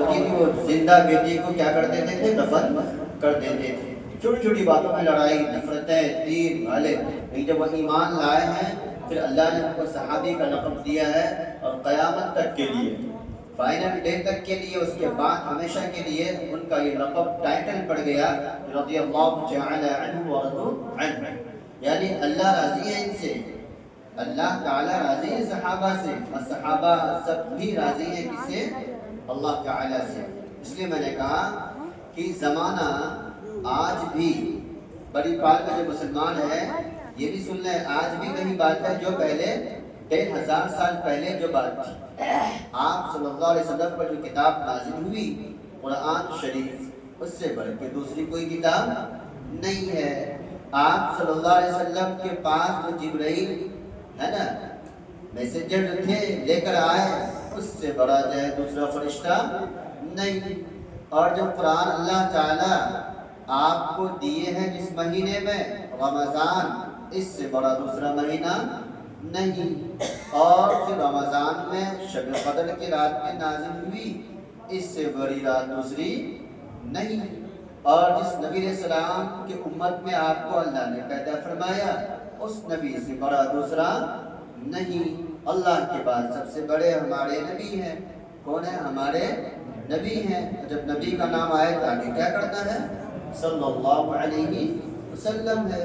ہوتی تھی وہ زندہ بیٹی کو کیا کر دیتے تھے؟ دفن کر دیتے تھے۔ چھوٹی چھوٹی باتوں میں لڑائی، نفرتیں، تیر بھالے، لیکن جب وہ ایمان لائے ہیں پھر اللہ نے ان کو صحابی کا لقب دیا ہے، اور قیامت تک کے لیے، فائنل ڈے تک کے لیے، اس کے بعد ہمیشہ کے لیے ان کا یہ لقب ٹائٹل پڑ گیا رضی اللہ تعالی عنہ ورضوا عنہ، یعنی اللہ راضی ہے ان سے، اللہ تعالی راضی ہے صحابہ سے، اور صحابہ سب بھی راضی ہیں کس سے؟ اللہ تعالی سے۔ اس لیے میں نے کہا کہ زمانہ آج بھی بڑی پال کا جو مسلمان ہے یہ بھی سن لیں، آج بھی وہی بات ہے جو پہلے 1500 سال پہلے جو بات تھی۔ آپ صلی اللہ علیہ وسلم پر جو کتاب نازل ہوئی قرآن شریف، اس سے بڑھ کے دوسری کوئی کتاب نہیں ہے۔ آپ صلی اللہ علیہ وسلم کے پاس جو جبرائیل ہے نا میسنجر جو تھے لے کر آئے، اس سے بڑا جو ہے دوسرا فرشتہ نہیں۔ اور جو قرآن اللہ تعالی آپ کو دیے ہیں جس مہینے میں رمضان، اس سے بڑا دوسرا مہینہ نہیں۔ اور جو رمضان میں شب قدر کی رات میں نازل ہوئی، اس سے بڑی رات دوسری نہیں۔ اور جس نبی علیہ السلام کی امت میں آپ کو اللہ نے پیدا فرمایا، اس نبی سے بڑا دوسرا نہیں۔ اللہ کے بعد سب سے بڑے ہمارے نبی ہیں۔ کون ہے؟ ہمارے نبی ہیں۔ جب نبی کا نام آئے تو آگے کیا کرنا ہے؟ صلی اللہ علیہ وسلم ہے۔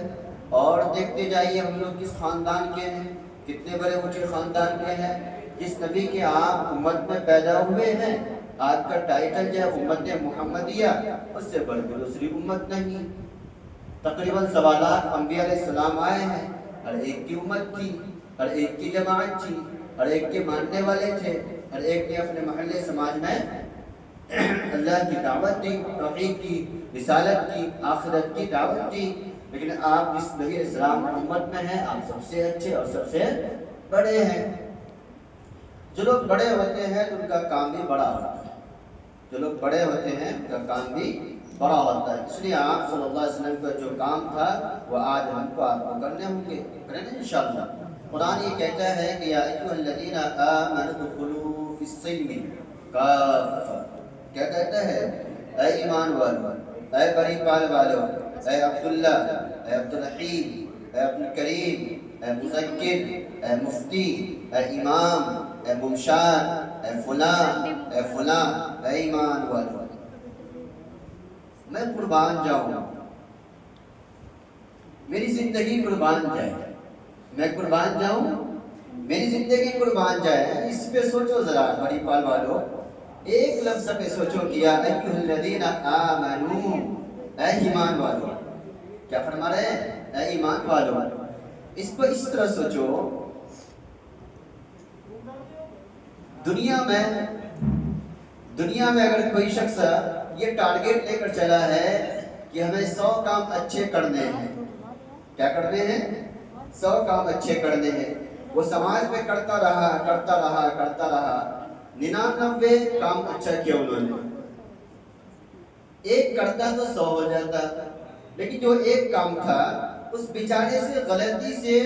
اور دیکھتے جائیے ہم لوگ کس خاندان کے ہیں، کتنے بڑے اونچے خاندان کے ہیں۔ جس نبی کے آپ امت میں پیدا ہوئے ہیں، آپ کا ٹائٹل جو ہے امت محمدیہ، اس سے بڑھ کے دوسری امت نہیں۔ تقریباً 7 لاکھ انبیاء علیہ السلام آئے ہیں، ہر ایک کی امت تھی، ہر ایک کی جماعت تھی، ہر ایک کے ماننے والے تھے، ہر ایک نے اپنے محلے سماج میں اللہ کی دعوت دی، توحید کی، رسالت کی، آخرت کی دعوت دی۔ لیکن آپ جس نبی علیہ السلام امت میں ہیں، آپ سب سے اچھے اور سب سے بڑے ہیں۔ جو لوگ بڑے ہوتے ہیں ان کا کام بھی بڑا ہوتا ہے، جو لوگ بڑے ہوتے ہیں ان کا کام بھی بڑا ہوتا ہے۔ اس لیے آپ صلی اللہ علیہ وسلم کا جو کام تھا وہ آج ہم کو آپ کو کرنے ہوں گے، کریں گے انشاءاللہ۔ قرآن یہ کہتا ہے کہ یا ایھا الذین آمنوا ادخلوا فی السلم کافہ، کیا کہتا ہے؟ اے ایمان والو، اے بڑی پال والو، اے عبداللہ، اے عبدالرحیم، اے عبدالکریم، اے مذکر، اے مفتی، اے امام، اے ممشار، اے فلاں، اے فلاں، اے ایمان والو، میں قربان جاؤں، میری زندگی قربان جائے، میں قربان جاؤں، میری زندگی قربان جائے۔ اس پہ سوچو ذرا بڑی پال والو، ایک لفظ پہ سوچو کیا ایھا الذین آمنوا، اے ایمان والو، کیا فرما رہے ہیں؟ اے ایمان والو۔ اس پر اس طرح سوچو، دنیا میں اگر کوئی شخص یہ ٹارگیٹ لے کر چلا ہے کہ ہمیں 100 کام اچھے کرنے ہیں، کیا کرنے ہیں؟ 100 کام اچھے کرنے ہیں، وہ سماج میں کرتا رہا 99 کام اچھا کیا انہوں نے، ایک کرتا تو 100 ہو جاتا، لیکن جو ایک کام تھا اس بیچارے سے غلطی سے،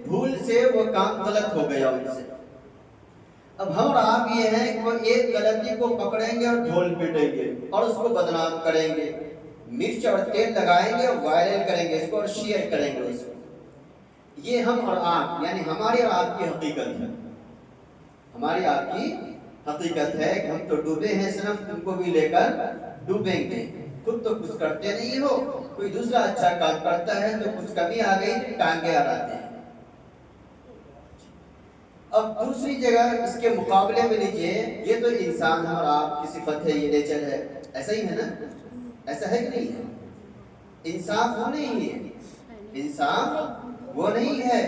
بھول سے وہ کام غلط ہو گیا ان سے۔ اب ہم اور آپ یہ ہیں کہ وہ ایک غلطی کو پکڑیں گے اور ڈھول پیٹیں گے اور اس کو بدنام کریں گے، مرچ اور تیل لگائیں گے اور وائرل کریں گے اس کو اور شیئر کریں گے اس کو۔ یہ ہم اور آپ، یعنی ہماری اور آپ کی حقیقت ہے، ہماری آپ کی حقیقت ہے کہ ہم تو ڈوبے ہیں، صرف ان کو بھی لے کر ڈوبیں گے۔ خود تو کچھ کرتے نہیں ہو، کوئی دوسرا اچھا کام کرتا ہے تو کچھ کمی آ گئی تو ٹانگے اڑاتے ہیں۔ اب دوسری جگہ اس کے مقابلے میں لیجئے، یہ تو انسان اور آپ کی صفت ہے، یہ نیچر ہے، ایسا ہی ہے نا؟ ایسا ہے کہ نہیں ہے؟ انصاف وہ نہیں ہے، انصاف وہ نہیں ہے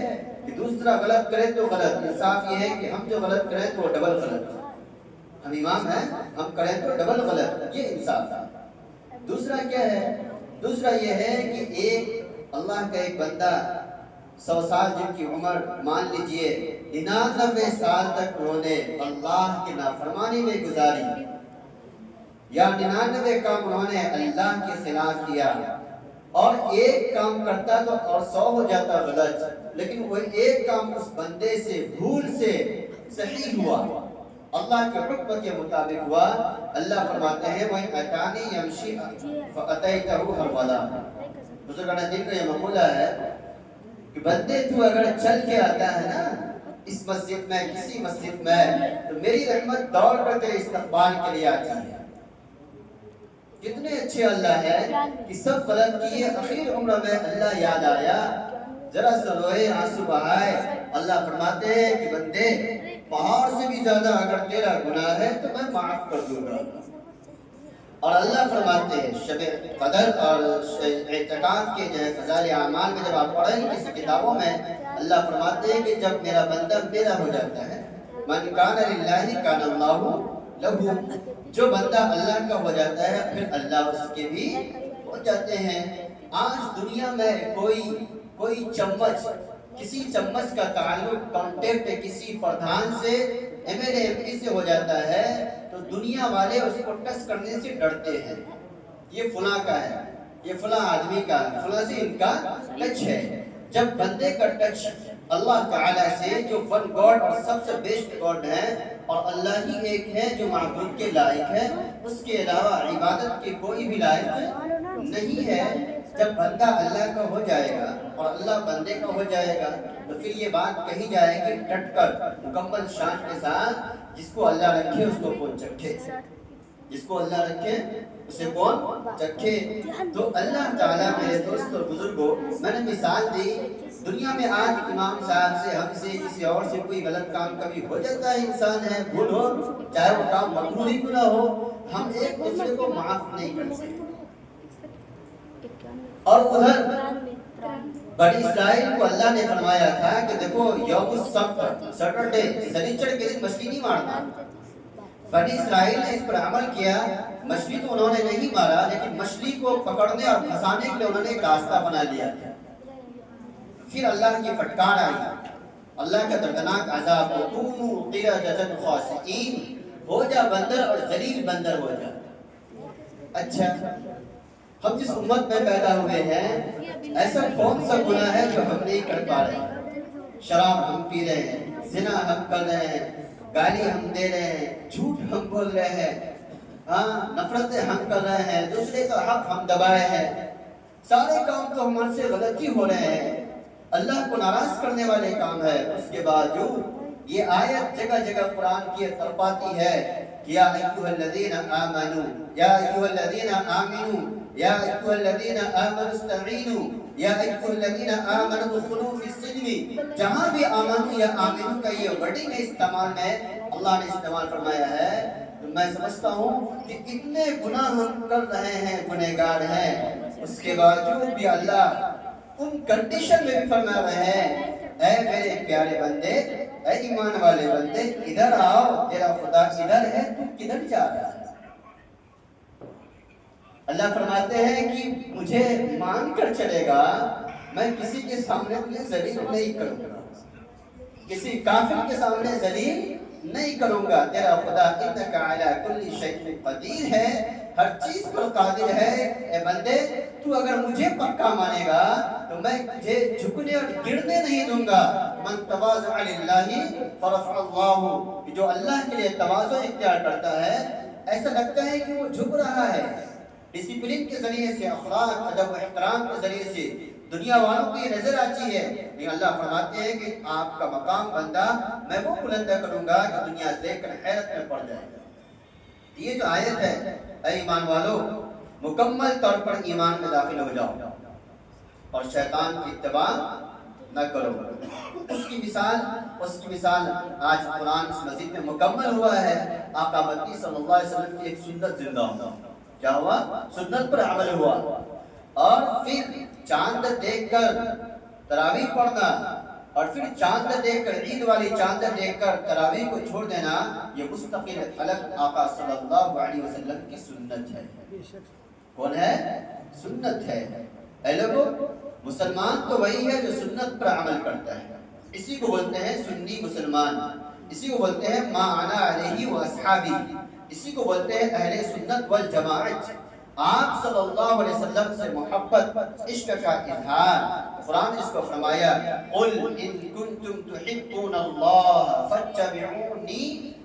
کہ دوسرا غلط کرے تو غلط، انصاف یہ ہے کہ ہم جو غلط کریں تو ڈبل غلط، ہم امام ہیں، ہم کریں تو ڈبل غلط، یہ انصاف ہے۔ دوسرا کیا ہے؟ دوسرا یہ ہے کہ ایک اللہ کا ایک بندہ 100 سال جن کی عمر مان لیجئے 99 سال تک انہوں نے اللہ کی نافرمانی میں گزاری، یا 99 کام انہوں نے اللہ کے خلاف کیا، اور ایک کام کرتا تو اور 100 ہو جاتا غلط، لیکن وہ ایک کام اس بندے سے بھول سے صحیح ہوا اللہ کے حکم کے مطابق ہوا. اللہ فرماتے ہیں وَإِنْ أَتَانِي يَمْشِي فَأَتَيْتَهُ هَرْوَلًا. بزرگان دین کا یہ مقولہ ہے کہ بندے تو اگر چل کے آتا ہے نا اس مسجد میں کسی مسجد میں تو میری رحمت دوڑ کر تیرے استقبال کے لیے آتی ہے. کتنے اچھے اللہ ہے کہ سب غلط کیے اخیر عمر میں اللہ یاد آیا, ذرا سا روئے آنسو بہائے. اللہ فرماتے ہیں کہ بندے پہاڑ سے بھی زیادہ اگر تیرا گناہ ہے تو میں معاف کر دوں گا. اور اللہ فرماتے ہیں شب قدر اور اعتکاف کے جو ہے فضائل اعمال میں جب آپ پڑھیں گے اس کتابوں میں اللہ فرماتے ہیں کہ جب میرا بندہ میرا ہو جاتا ہے, من کان للہ کان اللہ لہو, جو بندہ اللہ کا ہو جاتا ہے پھر اللہ اس کے بھی ہو جاتے ہیں. آج دنیا میں کوئی چمچ کسی چمچ کا تعلق کانٹیکٹ کسی پردھان سے ایم ایل اے ایم پی سے ہو جاتا ہے تو دنیا والے اس کو ٹچ کرنے سے ڈرتے ہیں. یہ فلاں کا ہے, یہ فلاں آدمی کا ہے, فلاں سے ان کا ٹچ ہے. جب بندے کا ٹچ اللہ تعالیٰ سے جو ون گاڈ اور سب سے بیسٹ گاڈ ہے اور اللہ ہی ایک ہے جو معبود کے لائق ہے, اس کے علاوہ عبادت کے کوئی بھی لائق نہیں ہے, جب بندہ اللہ کا ہو جائے گا اور اللہ بندے کا ہو جائے گا تو پھر یہ بات کہی جائے گی ڈٹ کر مکمل شان کے ساتھ, جس کو اللہ رکھے اس کو کون چکھے, جس کو اللہ رکھے اسے کون چکھے. تو اللہ تعالیٰ میرے دوست اور بزرگوں, میں نے مثال دی دنیا میں آج امام صاحب سے ہم سے کسی اور سے کوئی غلط کام کبھی ہو جاتا ہے, انسان ہے, بھول ہو, چاہے وہ کام مکروہ ہی کیوں نہ ہو, ہم ایک دوسرے کو معاف نہیں کر سکتے. اور ادھر بنی اسرائیل کو اللہ نے فرمایا تھا کہ دیکھو یوم السبت سیٹرڈے سنیچر کے دن مچھلی نہیں مارنا. بنی اسرائیل نے اس پر عمل کیا, مچھلی تو انہوں نے نہیں مارا لیکن مچھلی کو پکڑنے اور پھنسانے کے لیے انہوں نے ایک راستہ بنا لیا. پھر اللہ کی پھٹکار آئی, اللہ کا دردناک عذاب, وَكُونُوا قِرَدَةً خَاسِئِينَ, ہو جا بندر اور ذلیل بندر ہو جا. اچھا, ہم جس امت میں پیدا ہوئے ہیں ایسا کون سا گناہ ہے جو ہم نہیں کر پا رہے؟ شراب ہم پی رہے ہیں, زنا ہم کر رہے ہیں, گالی ہم دے رہے ہیں, جھوٹ ہم بول رہے ہیں, نفرتیں ہم کر رہے ہیں, دوسرے کا حق ہم دبائے ہیں. سارے کام تو ہمارے سے غلطی ہو رہے ہیں, اللہ کو ناراض کرنے والے کام ہے. اس کے باوجود یہ آیت جگہ جگہ قرآن کی ترپاتی ہے, یا ایھا الذین آمنوا, یا ایھا الذین آمنوا, یا ایھا الذین آمنوا استعینوا, یا ایھا الذین آمنوا ادخلوا فی السلم. جہاں بھی آمنوا یا آمنوا کا یہ ورڈنگ ہے استعمال میں اللہ نے استعمال فرمایا ہے, تو میں سمجھتا ہوں کہ اتنے گناہ ہم کر رہے ہیں, گنہگار ہیں, اس کے باوجود بھی اللہ ان کنڈیشن میں بھی فرما رہے ہیں اے میرے پیارے بندے, اے ایمان والے بندے, ادھر آؤ, تیرا خدا ادھر ہے, تو کدھر جا رہا ہے. اللہ فرماتے ہیں کہ مجھے مان کر چلے گا, میں کسی کے سامنے تجھے ذلیل نہیں کروں گا, کسی کافر کے سامنے ذلیل نہیں کروں گا. تیرا خدا انک علی کل شیء قدیر ہے, ہر چیز پر قادر ہے. اے بندے, تو اگر مجھے پکا مانے گا تو میں تجھے جھکنے اور گرنے نہیں دوں گا. من تواضع للہ فرفع اللہ, جو اللہ کے لیے تواضع اختیار کرتا ہے ایسا لگتا ہے کہ وہ جھک رہا ہے. ڈسپلن کے ذریعے سے, اخلاق, ادب و احترام کے ذریعے سے دنیا والوں کو یہ نظر آتی ہے, لیکن اللہ فرماتے ہیں کہ آپ کا مقام بندہ میں وہ بلندہ کروں گا کہ دنیا دیکھ کر حیرت میں پڑ جائے گا. یہ جو آیت ہے, اے ایمان والو, مکمل طور پر ایمان میں داخل ہو جاؤ اور شیطان کی اتباع نہ کرو. اس کی مثال آج قرآن اس مسجد میں مکمل ہوا ہے. آقا مدنی صلی اللہ علیہ وسلم کی ایک سنت زندہ ہوا. کیا ہوا؟ سنت پر عمل ہوا. اور پھر چاند دیکھ کر تراویح پڑھنا, اور پھر چاند دیکھ کر, عید والی چاند دیکھ کر تراویح کو چھوڑ دینا, یہ مستقل الگ آقا صلی اللہ علیہ وسلم کی سنت ہے. کون ہے؟ سنت ہے. اے لوگو, مسلمان تو وہی ہے جو سنت پر عمل کرتا ہے. اسی کو بولتے ہیں سنی مسلمان, اسی کو بولتے ہیں ما انا علیہ و اصحابی, اسی کو بولتے ہیں اہل سنت والجماعت. آپ صلی اللہ علیہ وسلم سے محبت, عشق کا اظہار. قرآن اس کو فرمایا, قل ان کنتم تحبون اللہ فاتبعونی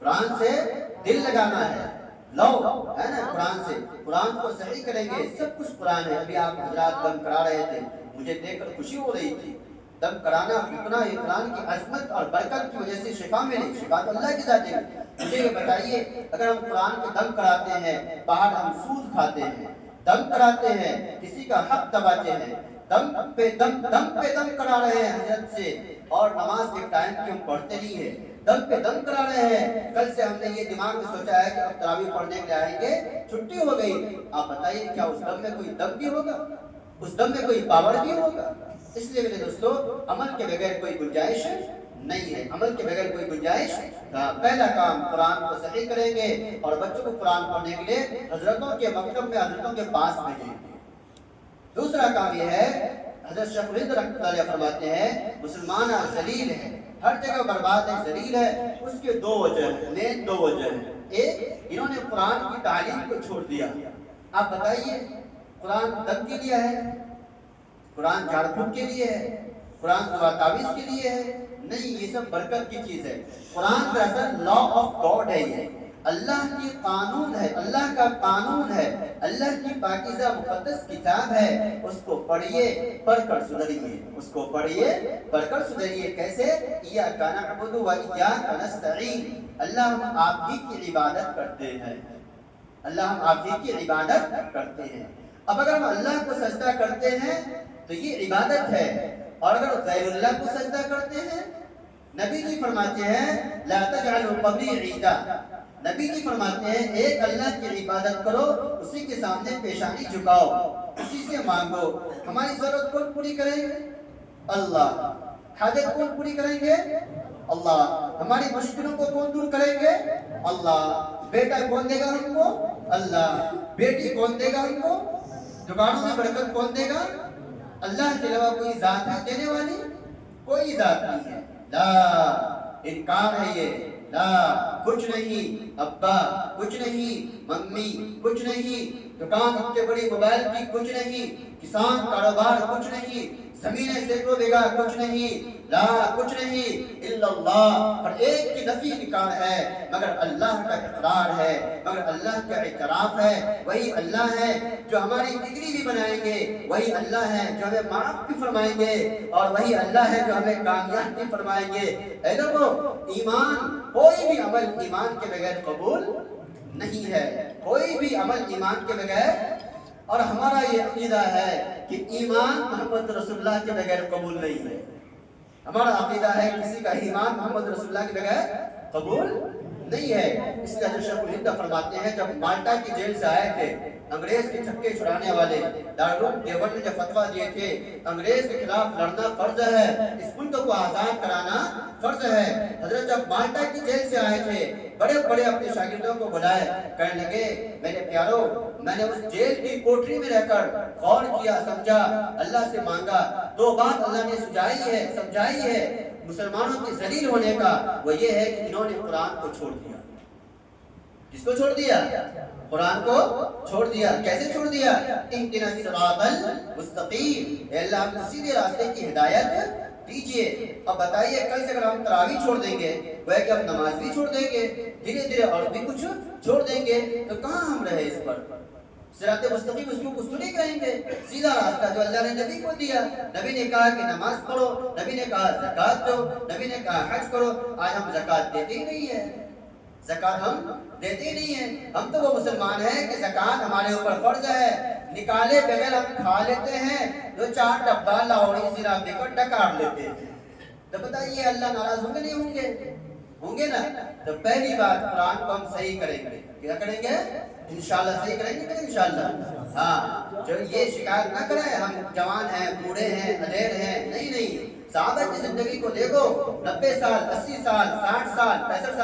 قرآن سے دل لگانا ہے، لو ہے نا قرآن سے، قرآن کو صحیح کریں گے، سب کچھ قرآن ہے۔ ابھی آپ حضرات دم کرا رہے تھے، مجھے دیکھ کر خوشی ہو رہی تھی، دم کرانا اتنا یہ قرآن کی عظمت اور برکت کی وجہ سے شفا ملی، شفا تو اللہ کی ذات ہے۔ مجھے یہ بتائیے اگر ہم قرآن کے دم کراتے ہیں، باہر ہم سود کھاتے ہیں، دم کراتے ہیں، کسی کا حق دباتے ہیں، دم پہ دم کرا رہے ہیں حضرت سے، اور نماز کے ٹائم کی ہم پڑھتے نہیں ہیں، دم پہ دم کرا رہے ہیں۔ کل سے ہم نے یہ دماغ میں سوچا ہے کہ اب تراویح پڑھنے کے لیے آئیں گے، چھٹی ہو گئی، آپ بتائیے کیا اس دم میں کوئی دم بھی ہوگا، اس دم میں کوئی پاور بھی ہوگا؟ اس لیے میرے دوستو عمل کے بغیر کوئی گنجائش نہیں ہے، عمل کے بغیر کوئی گنجائش۔ پہلا کام قرآن کو صحیح کریں گے اور بچوں کو قرآن پڑھنے کے لیے حضرتوں کے مکتب میں حضرتوں کے پاس بھیجیں گے۔ دوسرا کام یہ ہے، حضرت شیخ الہند رحمۃ اللہ علیہ فرماتے ہیں مسلمان ذلیل ہے، ہر جگہ برباد ہے، ذلیل ہے۔ اس کے دو وجہ ہیں، مین دو وجہ ہیں۔ ایک، انہوں نے قرآن کی تعلیم کو چھوڑ دیا۔ آپ بتائیے قرآن دم کے لیے ہے، قرآن جھاڑ پھونک کے لیے ہے، قرآن دعا تعویذ کے لیے ہے؟ نہیں، یہ سب برکت کی چیز ہے۔ قرآن دراصل لا آف گاڈ ہے، یہ اللہ کی قانون ہے، اللہ کا قانون ہے، اللہ کی پاکیزہ مقدس کتاب ہے۔ اس کو پڑھیے، پڑھ کر سدھریے، اس کو پڑھیے پڑھ کر سدھریے۔ کیسے؟ ایاک نعبد و ایاک نستعین، اللہ ہم آپ ہی کی عبادت کرتے ہیں، اللہ ہم آپ ہی کی عبادت کرتے ہیں۔ اب اگر ہم اللہ کو سجدہ کرتے ہیں تو یہ عبادت ہے، اور اگر غیر اللہ کو سجدہ کرتے ہیں، نبی جی فرماتے ہیں لا تجعلوا قبری عیدا، نبی جی فرماتے ہیں ایک اللہ کی عبادت کرو، اسی کے سامنے پیشانی جھکاؤ، اسی سے مانگو۔ ہماری ضرورت کون پوری کریں گے؟ اللہ۔ حاجت کون پوری کریں گے؟ اللہ۔ ہماری مشکلوں کو کون دور کریں گے؟ اللہ۔ بیٹا کون دے گا ہم کو؟ اللہ۔ بیٹی کون دے گا ہم کو؟ دکانوں میں برکت کون دے گا؟ اللہ کے علاوہ کوئی ذات ہے دینے والی؟ کوئی ذات نہیں ہے۔ لا، انکار ہے یہ، لا، کچھ نہیں، ابا کچھ نہیں، ممی کچھ نہیں، دکان اتنے بڑی موبائل کی کچھ نہیں، کسان کاروبار کچھ نہیں، زمینیں سینکڑوں بیگھہ کچھ نہیں، لا کچھ نہیں الا اللہ۔ اور ایک کی نفی انکار ہے، مگر اللہ کا اقرار ہے، مگر اللہ کا اعتراف ہے۔ وہی اللہ ہے جو ہماری ڈگری بھی بنائیں گے، وہی اللہ ہے جو ہمیں معاف بھی فرمائیں گے، اور وہی اللہ ہے جو ہمیں کامیاب بھی فرمائیں گے۔ اے لوگو، ایمان، کوئی بھی عمل ایمان کے بغیر قبول نہیں ہے، کوئی بھی عمل ایمان کے بغیر۔ اور ہمارا یہ عقیدہ ہے کہ ایمان محمد رسول اللہ کے بغیر قبول نہیں ہے۔ ہمارا عقیدہ ہے کسی کا ایمان محمد رسول اللہ کے بغیر قبول نہیں ہے۔ اس لیے حضرت شیخ الہند فرماتے ہیں جب مالٹا کی جیل سے آئے تھے انگریز کے چھکے چھڑانے والے، دارالعلوم دیوبند نے جب فتویٰ دیے تھے انگریز کے خلاف لڑنا فرض ہے، اس ملک کو آزاد کرانا فرض ہے۔ حضرت جب مالٹا کی جیل سے آئے تھے بڑے بڑے اپنے شاگردوں کو بلائے، کہنے لگے میرے پیارو، میں نے اس جیل کی کوٹری میں رہ کر غور کیا، سمجھا، اللہ سے مانگا، دو بات اللہ نے سمجھائی ہے مسلمانوں کے ذلیل ہونے کا، وہ یہ ہے کہ انہوں نے قرآن کو چھوڑ دیا۔ کس کو چھوڑ دیا؟ قرآن کو چھوڑ دیا۔ کیسے چھوڑ دیا؟ اہدنا الصراط المستقیم، اے اللہ ہم کو سیدھے راستے کی ہدایت دیجئے۔ اب بتائیے کل سے اگر ہم تراویح چھوڑ دیں گے، وہ ہے کہ ہم نماز بھی چھوڑ دیں گے، دھیرے دھیرے اور بھی کچھ چھوڑ دیں گے، تو کہاں ہم رہے اس پر؟ صراط مستقیم اس کو کچھ نہیں کہیں گے، سیدھا راستہ جو اللہ نے نبی کو دیا۔ نبی نے کہا کہ نماز پڑھو، نبی نے کہا زکوٰۃ دو، نبی نے کہا حج کرو۔ آج ہم زکوٰۃ دیتے ہی نہیں ہیں، زکوٰۃ ہم دیتے ہی نہیں ہیں۔ ہم تو وہ مسلمان ہیں کہ زکوٰۃ ہمارے اوپر فرض ہے، نکالے بغیر ہم کھا لیتے ہیں، جو 4 ڈبہ لاہوری زیرہ دے کر ڈکار لیتے ہیں۔ تو بتائیے اللہ ناراض ہوں گے نہیں ہوں گے؟ ہوں گے نا۔ تو پہلی بات قرآن کو ہم صحیح کریں گے، کیا کریں گے؟ انشاءاللہ صحیح کریں گے، انشاءاللہ۔ ہاں، جو یہ شکایت نہ کریں ہم جوان ہیں، بوڑھے ہیں، ادھیڑ ہیں، نہیں نہیں۔ صحابہ کی زندگی کو دیکھو، 90 سال، 80 سال، 60 سال، 65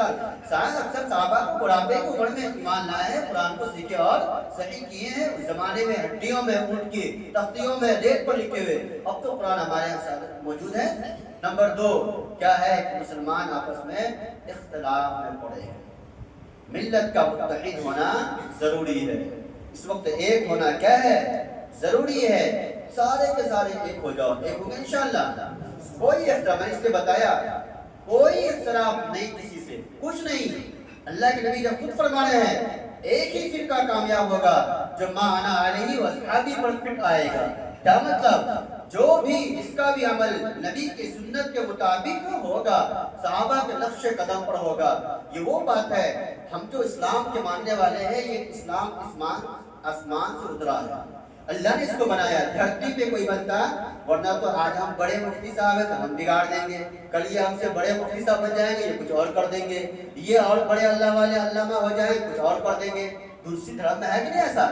سال، اکثر صحابہ کو بڑھاپے کی عمر میں ایمان لائے ہیں، قرآن کو سیکھے اور صحیح کیے ہیں۔ اس زمانے میں ہڈیوں میں اونٹ کی تختیوں میں ریت پر لکھے ہوئے، اب تو قرآن ہمارے یہاں موجود ہے۔ نمبر 2 کیا ہے کہ مسلمان آپس میں اختلاف میں پڑے ہیں، ملت کا متحد ہونا ضروری ہے۔ اس وقت ایک ہونا کیا ہے؟ ضروری ہے۔ سارے کے سارے ایک ہو جاؤ، ایک ہوں گے انشاءاللہ۔ کوئی اختلاف، میں نے اس لیے بتایا کوئی اختلاف نہیں کسی سے، کچھ نہیں۔ اللہ کے نبی جب خود فرما رہے ہیں ایک ہی فرقہ کامیاب ہوگا جو ما انا علیہ واصحابی پر فٹ آئے گا. کیا مطلب؟ جو بھی جس کا بھی عمل نبی کی سنت کے مطابق ہوگا، صحابہ کے نقش قدم پر ہوگا، یہ وہ بات ہے. ہم جو اسلام کے ماننے والے ہیں، یہ اسلام آسمان سے اترا ہے. اللہ نے اس کو بنایا. دھرتی پہ کوئی بنتا، ورنہ تو آج ہم بڑے مفتی صاحب ہیں تو ہم بگاڑ دیں گے، کل یہ ہم سے بڑے مفتی صاحب بن جائیں گے، یہ کچھ اور کر دیں گے، یہ اور بڑے اللہ والے علامہ ہو جائیں کچھ اور کر دیں گے. دوسری دھرم میں ہے کہ نہیں ایسا؟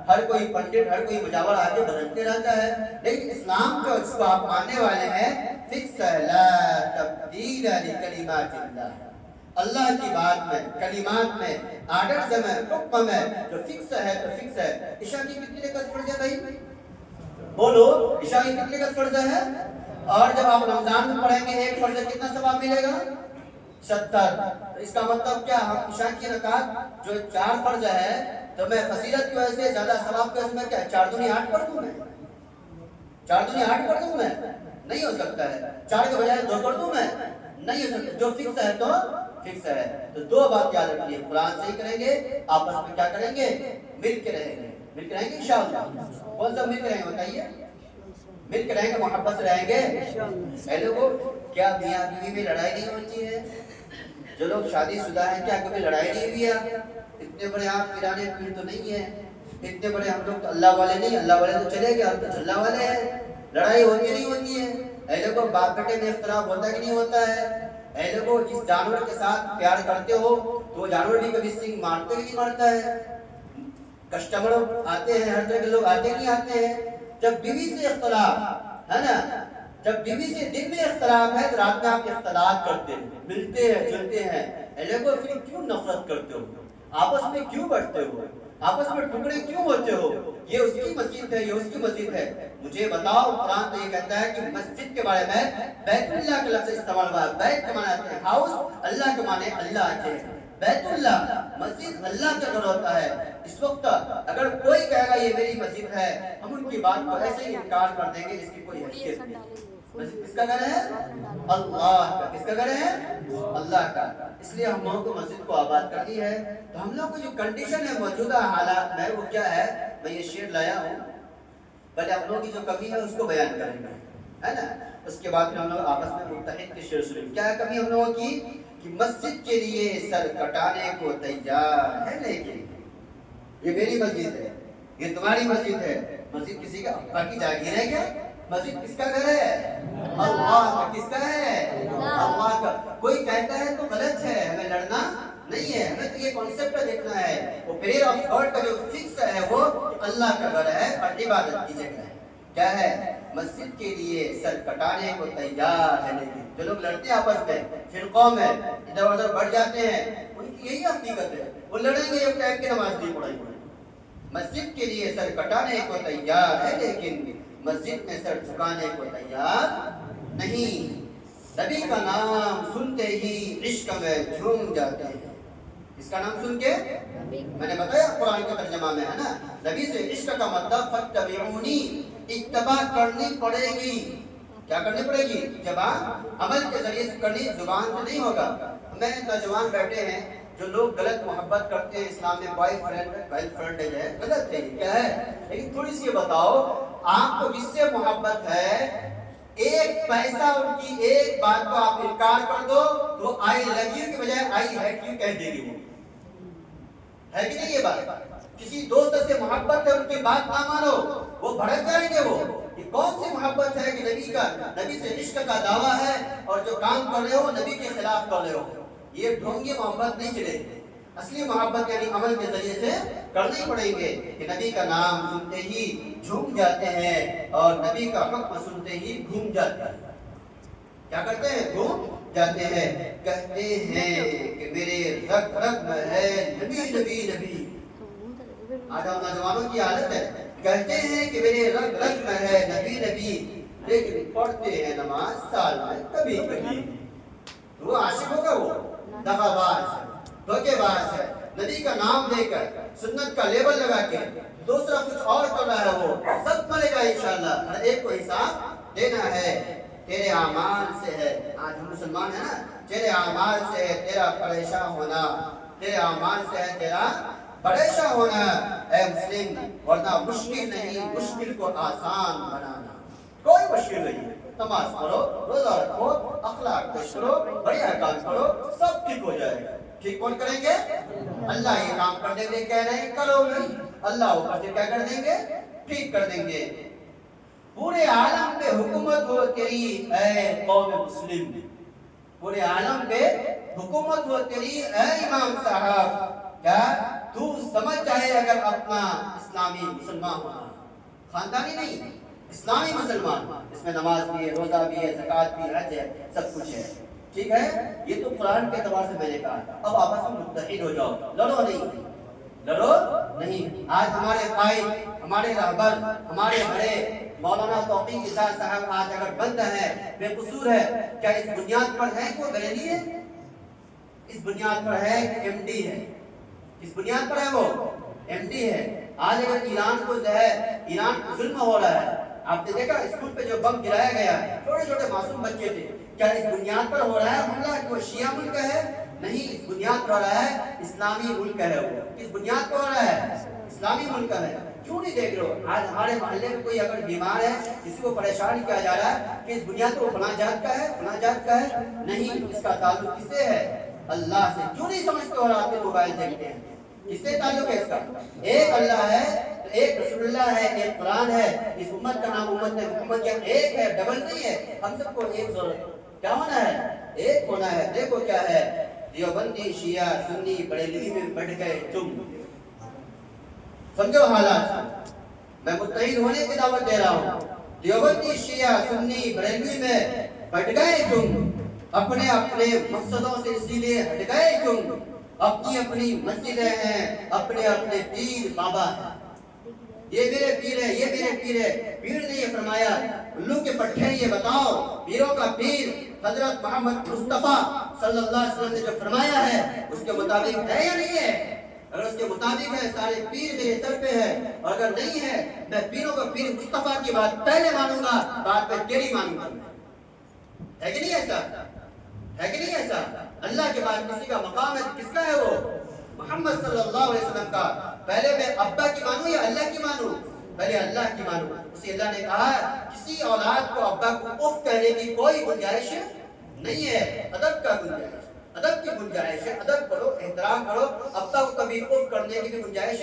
ہر کوئی پنڈت، ہر کوئی مجاور آگے بدلتے رہتا ہے. لیکن اسلام جو جس کو آپ ماننے والے ہیں، فکس ہے، لا تبدیل لکلمات اللہ. اللہ کی بات میں، کلمات میں، آرڈرز میں، حکم میں جو فکس ہے تو فکس ہے. عشاء کی کتنی رکعت فرض ہے بھائی؟ بولو، عشاء کی کتنی رکعت فرض ہے؟ اور جب آپ رمضان میں پڑھیں گے ایک فرض کتنا ثواب ملے گا؟ 70. اس کا مطلب کیا؟ ہم عشاء کی رکعت جو 4 فرض ہے تو میں فضیلت کی وجہ سے زیادہ ثواب کی وجہ سے میں کیا 4 دونی 8 پڑھ دوں؟ میں 4 دونی 8 پڑھ دوں؟ میں نہیں ہو سکتا ہے. 4 کے بجائے 2 پڑھ دوں؟ میں نہیں ہو سکتا. جو فکس ہے تو فکس ہے. تو 2 بات یاد رکھیے، قرآن سے ہی کریں گے، آپس میں کیا کریں گے؟ مل کے رہیں گے. مل کے رہیں گے انشاءاللہ. کون سا مل کے رہیں گے بتائیے؟ مل کے رہیں گے، محبت سے رہیں گے. اے لوگوں، کیا میاں بیوی میں لڑائی نہیں ہوتی ہے؟ جو لوگ شادی شدہ ہیں کیا کبھی لڑائی نہیں ہوئی ہے؟ اتنے بڑے آپ پیرانے پیر تو نہیں ہیں، اتنے بڑے ہم لوگ تو اللہ والے نہیں. اللہ والے تو چلے گئے، ہم تو اللہ والے ہیں. لڑائی ہوتی نہیں ہوتی ہے؟ اے لوگوں، باپ بیٹے میں اختلاف ہوتا کہ نہیں ہوتا ہے؟ اے لوگوں، جس جانور کے ساتھ پیار کرتے ہو تو وہ جانور بھی کبھی سنگ مارتے کہ نہیں مارتا ہے؟ کسٹمر آتے ہیں، ہر طرح کے لوگ آتے نہیں آتے ہیں. جب بیوی سے اختلاف ہے نا، جب بیوی سے دن میں اختلاف ہے تو رات میں آپ اختلاف کرتے ہیں، ملتے ہیں، جلتے ہیں. اے لوگوں، پھر کیوں نفرت کرتے ہو؟ آپس میں کیوں بٹتے ہو؟ آپس میں ٹکڑے کیوں ہوتے ہو؟ یہ اس کی مسجد ہے، یہ اس کی مسجد ہے. مجھے بتاؤ، قرآن تو یہ کہتا ہے کہ مسجد کے بارے میں بیت اللہ کا لفظ استعمال ہوا ہے. بیت کے معنی ہے ہاؤس، اللہ کے معنی اللہ ہے. بیت اللہ، مسجد اللہ کا گھر ہوتا ہے. اس وقت اگر کوئی کہے گا یہ میری مسجد ہے، ہم ان کی بات کو ایسے ہی انکار کر دیں گے جس کی کوئی حیثیت نہیں. مسجد کس کا گھر ہے؟ اللہ کا. کس کا گھر ہے؟ اللہ کا. اس لیے ہم لوگوں کو مسجد کو آباد کرنی ہے. تو ہم لوگ کو جو کنڈیشن ہے موجودہ حالات میں وہ کیا ہے؟ میں یہ شعر لایا ہوں، پہلے ہم لوگوں کی جو کمی ہے اس کو بیان کریں گے، ہے نا. اس کے بعد ہم لوگ آپس میں متحد کے شعر سنیں. کیا کمی ہم لوگوں کی؟ کہ مسجد کے لیے سر کٹانے کو تیار ہے، لیکن یہ میری مسجد ہے، یہ تمہاری مسجد ہے. مسجد کسی کا اپنا کی جاگیر ہے کیا؟ مسجد کس کا گھر ہے؟ اللہ کا. کس کا ہے؟ اللہ کا. کوئی کہتا ہے تو غلط ہے، ہمیں لڑنا نہیں ہے. ہمیں تو یہ کانسیپٹ دیکھنا ہے. وہ پریئر آف گاڈ کا جو فکس ہے وہ اللہ کا گھر ہے اور عبادت کی جگہ ہے. کیا ہے؟ مسجد کے لیے سر کٹانے کو تیار ہے. لیکن جو لوگ لڑتے ہیں آپس میں، فرقوں میں ادھر ادھر بڑھ جاتے ہیں، ان کی یہی حقیقت ہے. وہ لڑیں گے، یہ ٹائم کی نماز نہیں پڑھیں گے. مسجد کے لیے سر کٹانے کو تیار ہے، لیکن مسجد میں سر جھکانے کو تیار نہیں. نبی کا نام سنتے ہی عشق میں جھوم جاتے ہیں. اس کا نام سن کے میں نے بتایا قرآن کے ترجمہ میں ہے نا، نبی سے عشق کا مطلب فتبعونی، اتباع کرنی پڑے گی. کیا کرنی پڑے گی؟ اتباع عمل کے ذریعے سے کرنی، زبان سے نہیں ہوگا. میں نوجوان بیٹھے ہیں جو لوگ غلط محبت کرتے ہیں اسلام میں، بوائے فرینڈ گرل فرینڈ ہے، غلط ہے. کیا ہے؟ لیکن تھوڑی سی بتاؤ، آپ کو جس سے محبت ہے، ایک پیسہ ان کی ایک بات کو آپ انکار کر دو تو آئی لو یو کے بجائے آئی ہیٹ یو کہہ دے گی. وہ ہے کہ نہیں یہ بات؟ کسی دوست سے محبت ہے، ان کی بات نہ مانو، وہ بھڑک جائیں گے. وہ یہ کون سی محبت ہے کہ نبی سے عشق کا دعویٰ ہے اور جو کام کر رہے ہو نبی کے خلاف کر رہے ہو؟ یہ ڈھونگی محبت نہیں چلے. اصلی محبت یعنی عمل کے ذریعے سے کرنے پڑیں گے کہ نبی کا نام سنتے ہی جھوم جاتے ہیں اور نبی کا حکم سنتے ہی گھوم جاتے ہیں. کیا کرتے ہیں؟ گھوم جاتے ہیں. کہتے ہیں کہ میرے رگ رگ میں ہے نبی نبی نبی. آج ہم نوجوانوں کی حالت ہے، کہتے ہیں کہ میرے رگ رگ میں ہے نبی نبی، لیکن پڑھتے ہیں نماز سال میں کبھی کبھی. وہ عاشق ہوگا، وہ دغا باز ہے، دھوکے باز ہے. نبی کا نام لے کر سنت کا لیبل لگا کے دوسرا کچھ اور کر رہا ہے، وہ سب مرے گا انشاءاللہ. ہر ایک کو حساب دینا ہے. تیرے اعمال سے ہے، آج ہم مسلمان ہیں نا، تیرے اعمال سے ہے تیرا پریشان ہونا. تیرے اعمال سے ہے تیرا پریشان ہونا اے مسلم، ورنہ مشکل نہیں، مشکل کو آسان بنانا، کوئی مشکل نہیں۔ نماز پڑھو، روزہ رکھو، اخلاق پیش کرو، بڑھیا کام کرو، سب ٹھیک ہو جائے گا۔ ٹھیک کون کریں گے؟ اللہ یہ کام کرنے کے لیے کہہ رہے ہیں کرو نہیں، اللہ اوپر سے کیا کر دیں گے؟ ٹھیک کر دیں گے۔ پورے عالم پہ حکومت ہو تیری اے قوم مسلم، پورے عالم پہ حکومت ہو تیری اے امام صاحب، کیا تو سمجھ چاہے اگر اپنا اسلامی مسلمان ہونا، خاندانی نہیں، اسلامی مسلمان، اس میں نماز بھی ہے، روزہ بھی ہے، زکوٰۃ بھی ہے، حج ہے، سب کچھ ہے، ٹھیک ہے؟ یہ تو قرآن کے اعتبار سے میں نے کہا۔ اب آپس میں متحد ہو جاؤ، لڑو نہیں، لڑو نہیں۔ آج ہمارے قائد، ہمارے رہبر، ہمارے بڑے مولانا توقیق نثار صاحب آج اگر بند ہے، بے قصور ہے، کیا اس بنیاد پر ہے کہ وہ بریلوی ہے؟ اس بنیاد پر ہے کہ ایم ڈی ہے؟ اس بنیاد پر ہے وہ ایم ڈی ہے۔ آج اگر ایران کو جو ہے، ایران کو ظلم ہو رہا ہے، آپ نے دیکھا اسکول پہ جو بم گرایا گیا، چھوٹے چھوٹے معصوم بچے تھے، کیا اس بنیاد پر ہو رہا ہے حملہ کہ وہ شیعہ ملک ہے؟ نہیں، اس بنیاد پر ہو رہا ہے اسلامی ملک ہے وہ۔ اس بنیاد پر ہو رہا ہے اسلامی ملک ہے۔ کیوں نہیں دیکھ رہے ہو آج ہمارے محلے میں کوئی اگر بیمار ہے، کسی کو پریشان کیا جا رہا ہے کہ اس بنیاد پر فلاں جات کا ہے، فلاں جات کا ہے؟ نہیں، اس کا تعلق کس سے ہے؟ اللہ سے۔ کیوں نہیں سمجھتے ہو رات میں موبائل دیکھتے ہیں؟ کس سے تعلق ہے اس کا؟ ایک اللہ ہے، ایک رسول اللہ ہے، ایک قرآن ہے، اس امت کا نام امت محمد کیا ایک ہے، ڈبل نہیں ہے۔ ہم سب کو ایک ضرورت کیا ہونا ہے؟ ایک ہونا ہے۔ دیکھو کیا ہے، دیوبندی، شیعہ، سنی، بریلوی میں بٹ گئے تم، سمجھو حالات۔ میں متحد ہونے کی دعوت دے رہا ہوں۔ دیوبندی، شیعہ، سنی، بریلوی میں بٹ گئے تم، اپنے اپنے مقصدوں سے اسی لیے ہٹ گئے تم، اپنی اپنی مسجدیں ہیں، اپنے اپنے پیر بابا ہیں، یہ میرے پیر ہے، یہ میرے پیر ہے۔ پیر نے یہ فرمایا، الو کے پٹھے یہ بتاؤ، پیروں کا پیر حضرت محمد مصطفیٰ صلی اللہ علیہ وسلم نے جو فرمایا ہے اس کے مطابق ہے یا نہیں ہے؟ اگر اس کے مطابق ہے، سارے پیر میرے سر پہ ہے، اور اگر نہیں ہے، میں پیروں کا پیر مصطفیٰ کی بات پہلے مانوں گا، بعد میں تیری مانوں گا۔ ہے کہ نہیں ایسا؟ ہے کہ نہیں ایسا؟ اللہ کے بعد کسی کا مقام ہے، کس کا ہے وہ؟ محمد صلی اللہ علیہ وسلم کا۔ پہلے میں ابا کی مانوں یا اللہ کی مانوں؟ پہلے اللہ کی مانوں۔ اسی اللہ نے کہا کسی اولاد کو ابا کو اف کہنے کی کوئی گنجائش نہیں ہے، ادب کا گنجائش، ادب کی گنجائش ہے، ادب کرو، احترام کرو، ابا کو کبھی اف کرنے کی بھی گنجائش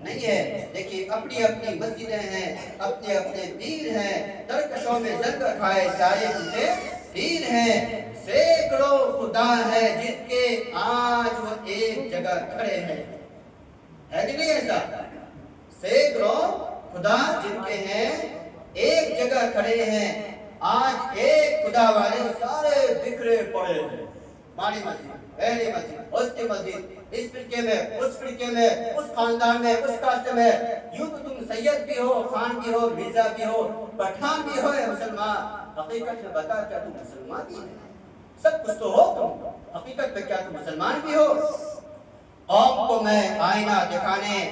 نہیں ہے۔ دیکھیے اپنی اپنی مسجدیں ہیں، اپنے اپنے پیر ہیں، درکشوں میں زنگ اٹھائے سارے جھوٹے پیر ہیں، سینکڑوں خدا ہے جن کے آج وہ ایک جگہ کھڑے ہیں۔ ہے کہ نہیں ایسا؟ سینکڑوں خدا جن کے ہیں ایک جگہ کھڑے ہیں، آج ایک خدا والے سارے بکھرے پڑے ہیں۔ مانی مسجد، پہلی مسجد، اس کی مسجد، اس فرقے میں، اس فرقے میں، اس خاندان میں، اس کاسٹ میں، یوں تو تم سید بھی ہو، خان بھی ہو، مرزا بھی ہو، پٹھان بھی ہو یا مسلمان، حقیقت میں بتا کیا تم مسلمان بھی ہے؟ سب کچھ تو ہو تم، حقیقت میں کیا تم مسلمان بھی ہو؟ قوم کو میں آئینہ دکھانے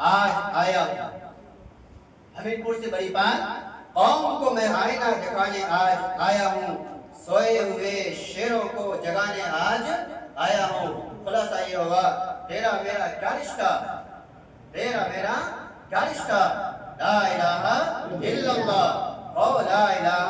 آج آیا ہوں، حمید پور سے بڑی بات، قوم کو میں آئینہ دکھانے آج آیا ہوں، سوئے ہوئے شیروں کو جگانے آج آیا ہوں۔ خلاصہ یہ ہوگا، تیرا میرا کیا رشتہ، تیرا میرا کیا رشتہ، لا الہ الا اللہ، قو لا الہ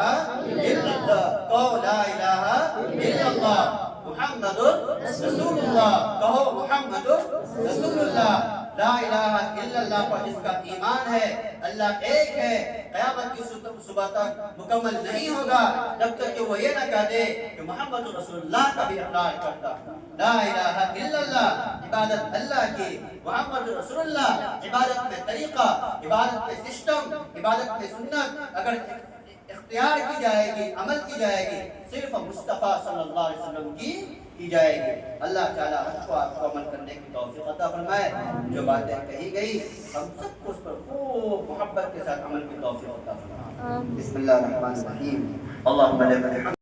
الا اللہ، قو لا الہ الا اللہ، محمد رسول اللہ، کہو محمد رسول اللہ۔ لا الہ الا اللہ پر جس کا ایمان ہے، اللہ ایک ہے، قیامت کی صبح تک مکمل نہیں ہوگا جب تک کہ وہ یہ نہ کہہ دے کہ محمد رسول اللہ کا بھی اقرار کرتا۔ لا الہ الا اللہ، عبادت اللہ کی، محمد رسول اللہ، عبادت میں طریقہ، عبادت میں سسٹم، عبادت میں سنت اگر اختیار کی جائے گی، عمل کی جائے گی، صرف مصطفیٰ صلی اللہ علیہ وسلم کی جائے گی۔ اللہ تعالیٰ ہم کو آپ کو عمل کرنے کی توفیق عطا فرمائے۔ جو باتیں کہی گئی ہم سب کو اس پر خوب محبت کے ساتھ عمل کی توفیق عطا فرمائے۔ بسم اللہ الرحمن الرحیم، اللہم لک الحمد